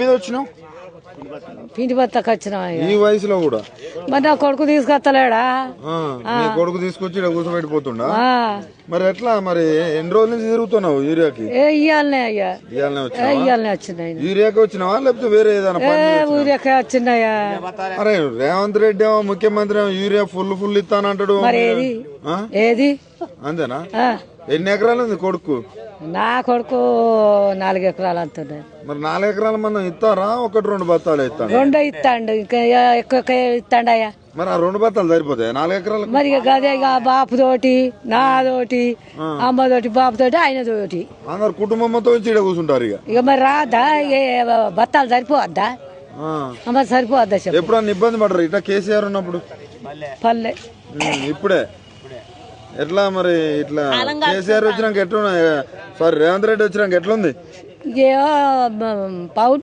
మీద వచ్చినావు పిండి బత్తకు వచ్చినా ఈ వయసులో కూడా మరి నా కొడుకు తీసుకొస్తలేడా నీ కొడుకు తీసుకొచ్చి ఇక్కడ కూర్చోబెట్టిపోతుండా మరి ఎట్లా మరి ఎన్ని రోజుల నుంచి తిరుగుతున్నావు యూరియాకి ఇయ్యాలనే అయ్యా ఇయ్యాలనే వచ్చినాయి యూరియాకి వచ్చినావా లేకపోతే వేరే ఏదైనా ఊరికే వచ్చినాయా అరే రేవంత్ రెడ్డి ఏమో ముఖ్యమంత్రి ఏమో యూరియా ఫుల్ ఇస్తానంటాడు మరి ఏది ఏది అంతేనా ఎన్ని ఎకరాలు ఉంది కొడుకు నా కొడుకు 4 ఎకరాలు అంటున్నాయి మరి 4 ఎకరాల మందం ఇస్తారా 1-2 బత్తాలు ఇస్తాను 2 ఇస్తాండు ఇంకా ఎక్కువ ఇస్తాండయ్యా మరి ఆ 2 బత్తాలు సరిపోతాయి 4 ఎకరాలు మరి గదే బాపుతోటి నాతోటి అమ్మతోటి బాపుతోటి ఆయనతోటి అందరు కుటుంబంతో ఇక్కడ కూర్చుంటారు ఇక మరి రాదా బత్తాలు సరిపోవద్దా మరి సరిపోవద్దా చెప్పు ఎప్పుడన్నా ఇబ్బంది పడరు ఇట్లా కేసీఆర్ ఉన్నప్పుడు పల్లె ఇప్పుడే ఎట్లా మరి ఇట్లా కేసీఆర్ వచ్చినాక ఎట్లా సారీ రేవంత్ రెడ్డి వచ్చినాక ఎట్లుంది పౌ